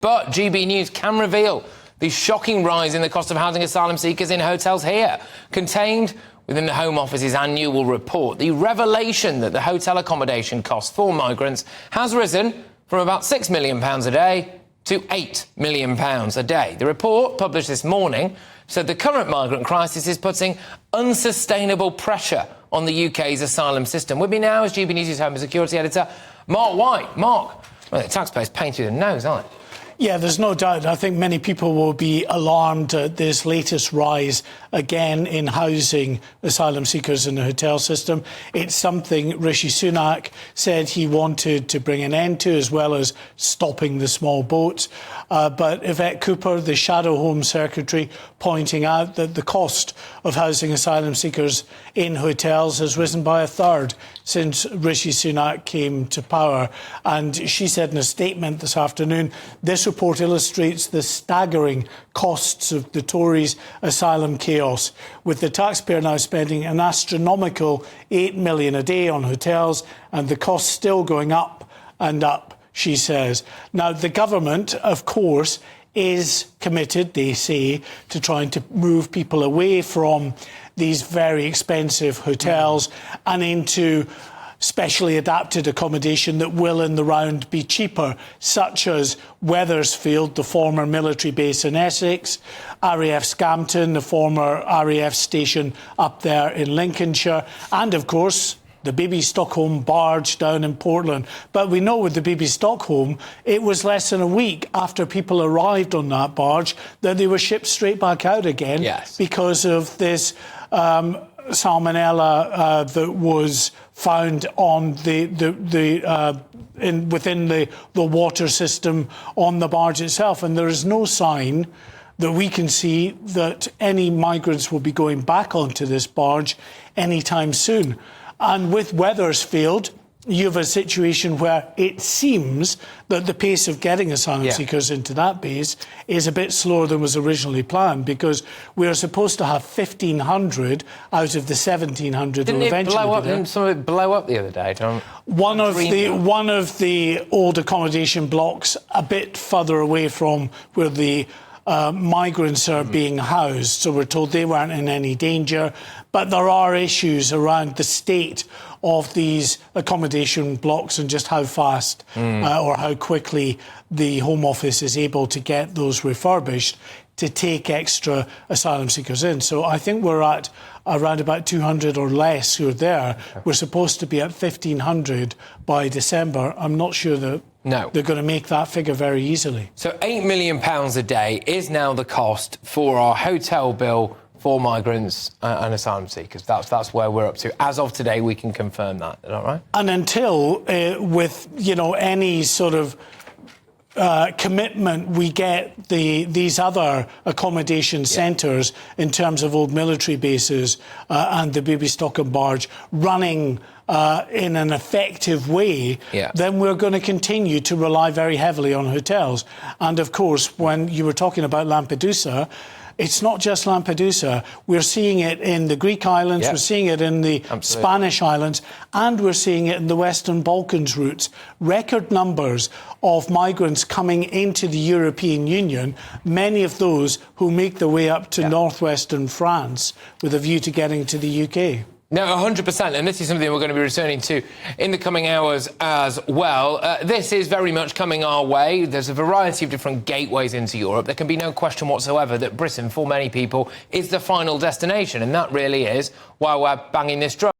But GB News can reveal the shocking rise in the cost of housing asylum seekers in hotels here. Contained within the Home Office's annual report, the revelation that the hotel accommodation cost for migrants has risen from about £6 million a day to £8 million a day. The report, published this morning, said the current migrant crisis is putting unsustainable pressure on the UK's asylum system. With me now is GB News' Home and Security Editor, Mark White. Mark, well, the taxpayers paying through the nose, aren't they? Yeah, there's no doubt. I think many people will be alarmed at this latest rise again in housing asylum seekers in the hotel system. It's something Rishi Sunak said he wanted to bring an end to, as well as stopping the small boats. But Yvette Cooper, the Shadow Home Secretary, pointing out that the cost of housing asylum seekers in hotels has risen by a third since Rishi Sunak came to power. And she said in a statement this afternoon, this report illustrates the staggering costs of the Tories' asylum chaos, with the taxpayer now spending an astronomical £8 million a day on hotels and the cost still going up and up, she says. Now, the government, of course, is committed, they say, to trying to move people away from these very expensive hotels and into specially adapted accommodation that will in the round be cheaper, such as Wethersfield, the former military base in Essex, RAF Scampton, the former RAF station up there in Lincolnshire, and of course the BB Stockholm barge down in Portland. But we know with the BB Stockholm, it was less than a week after people arrived on that barge that they were shipped straight back out again. Yes. Because of this salmonella that was found on within the water system on the barge itself. And there is no sign that we can see that any migrants will be going back onto this barge anytime soon. And with Wethersfield, you have a situation where it seems that the pace of getting asylum seekers into that base is a bit slower than was originally planned, because we are supposed to have 1,500 out of the 1,700 that will eventually be there. Didn't some of it blow up the other day? One of the old accommodation blocks a bit further away from where the migrants are being housed, so we're told they weren't in any danger. But there are issues around the state of these accommodation blocks and just how fast or how quickly the Home Office is able to get those refurbished to take extra asylum seekers in. So I think we're at around about 200 or less who are there. We're supposed to be at 1,500 by December. I'm not sure that they're going to make that figure very easily. So £8 million a day is now the cost for our hotel bill for migrants and asylum seekers. That's where we're up to. As of today, we can confirm that. Is that right? And until, with any sort of commitment, we get these other accommodation centres in terms of old military bases and the BB Stockholm barge running in an effective way, then we're going to continue to rely very heavily on hotels. And of course, when you were talking about Lampedusa, it's not just Lampedusa. We're seeing it in the Greek islands, we're seeing it in the Spanish islands, and we're seeing it in the Western Balkans routes. Record numbers of migrants coming into the European Union, many of those who make their way up to northwestern France with a view to getting to the UK. No, 100%, and this is something we're going to be returning to in the coming hours as well. This is very much coming our way. There's a variety of different gateways into Europe. There can be no question whatsoever that Britain, for many people, is the final destination, and that really is why we're banging this drum.